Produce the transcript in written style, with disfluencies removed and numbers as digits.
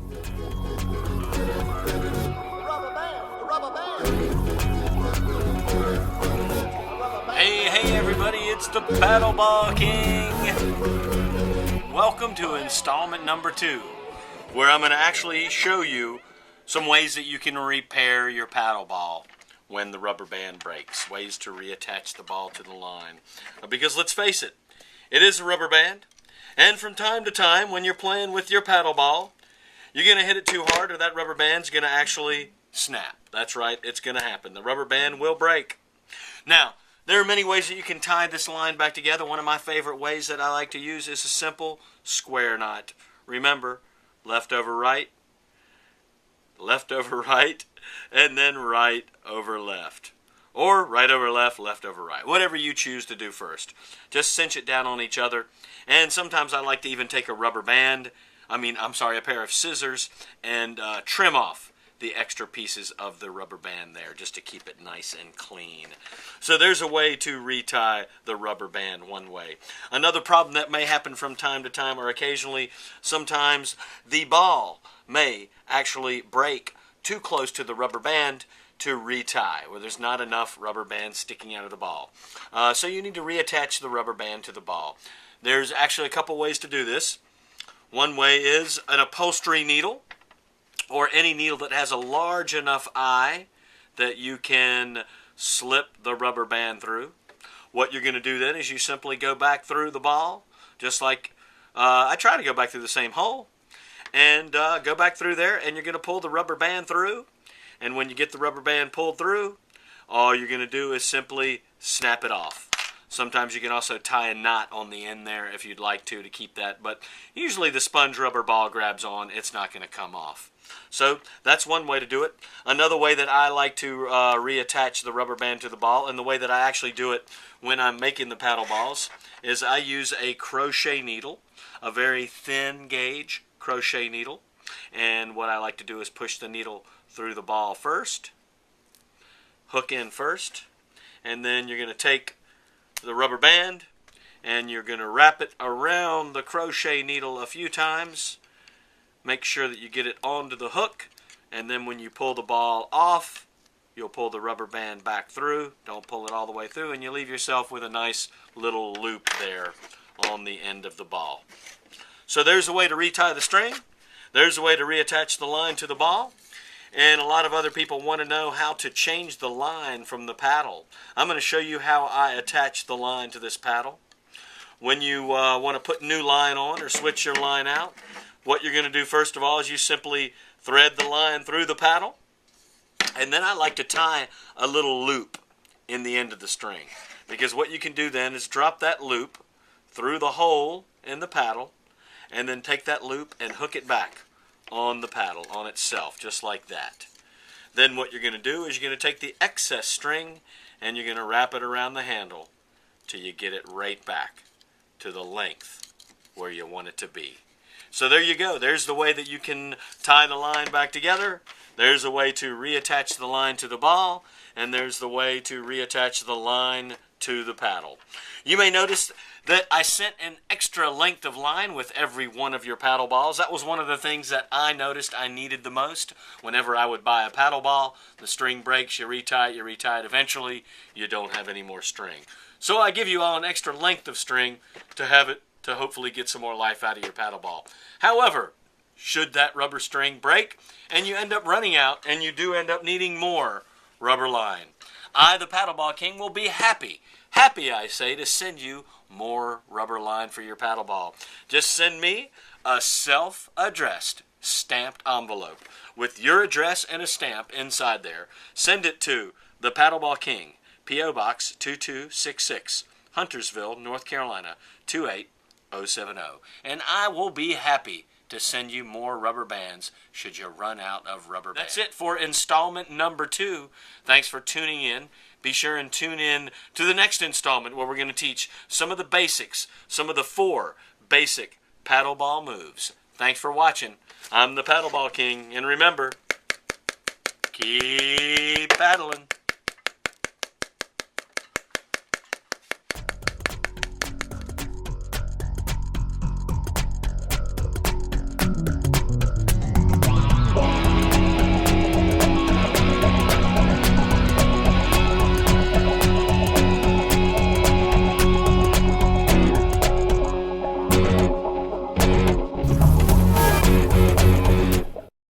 Hey everybody, it's the Paddleball King. Welcome to installment number 2, where I'm going to actually show you some ways that you can repair your paddle ball when the rubber band breaks. Ways to reattach the ball to the line. Because let's face it, it is a rubber band, and from time to time when you're playing with your paddle ball, you're going to hit it too hard or that rubber band's going to actually snap. That's right, it's going to happen. The rubber band will break. Now, there are many ways that you can tie this line back together. One of my favorite ways that I like to use is a simple square knot. Remember, left over right, and then right over left. Or right over left, left over right. Whatever you choose to do first. Just cinch it down on each other. And sometimes I like to even take a a pair of scissors and trim off the extra pieces of the rubber band there just to keep it nice and clean. So there's a way to retie the rubber band one way. Another problem that may happen from time to time or occasionally, sometimes the ball may actually break too close to the rubber band to retie, where there's not enough rubber band sticking out of the ball. So you need to reattach the rubber band to the ball. There's actually a couple ways to do this. One way is an upholstery needle, or any needle that has a large enough eye that you can slip the rubber band through. What you're going to do then is you simply go back through the ball, just like I try to go back through the same hole, and go back through there, and you're going to pull the rubber band through. And when you get the rubber band pulled through, all you're going to do is simply snap it off. Sometimes you can also tie a knot on the end there if you'd like to keep that, but usually the sponge rubber ball grabs on, it's not going to come off. So that's one way to do it. Another way that I like to reattach the rubber band to the ball, and the way that I actually do it when I'm making the paddle balls, is I use a crochet needle, a very thin gauge crochet needle. And what I like to do is push the needle through the ball first, hook in first, and then you're going to take the rubber band and you're going to wrap it around the crochet needle a few times. Make sure that you get it onto the hook, and then when you pull the ball off, you'll pull the rubber band back through. Don't pull it all the way through, and you leave yourself with a nice little loop there on the end of the ball. So there's a way to retie the string. There's a way to reattach the line to the ball. And a lot of other people want to know how to change the line from the paddle. I'm going to show you how I attach the line to this paddle. When you want to put new line on or switch your line out, what you're going to do first of all is you simply thread the line through the paddle. And then I like to tie a little loop in the end of the string. Because what you can do then is drop that loop through the hole in the paddle, and then take that loop and hook it back on the paddle, on itself, just like that. Then what you're going to do is you're going to take the excess string and you're going to wrap it around the handle till you get it right back to the length where you want it to be. So there you go. There's the way that you can tie the line back together. There's a way to reattach the line to the ball, and there's the way to reattach the line to the paddle. You may notice that I sent an extra length of line with every one of your paddle balls. That was one of the things that I noticed I needed the most. Whenever I would buy a paddle ball, the string breaks, you retie it, eventually you don't have any more string. So I give you all an extra length of string to have it to hopefully get some more life out of your paddle ball. However, should that rubber string break and you end up running out and you do end up needing more rubber line, I, the Paddleball King, will be happy I say, to send you more rubber line for your paddle ball. Just send me a self-addressed stamped envelope with your address and a stamp inside there. Send it to the Paddleball King, P.O. Box 2266, Huntersville, North Carolina 28070. And I will be happy to send you more rubber bands should you run out of rubber bands. That's it for installment number 2. Thanks for tuning in. Be sure and tune in to the next installment where we're going to teach some of the basics, some of the 4 basic paddleball moves. Thanks for watching. I'm the Paddleball King, and remember, keep paddling.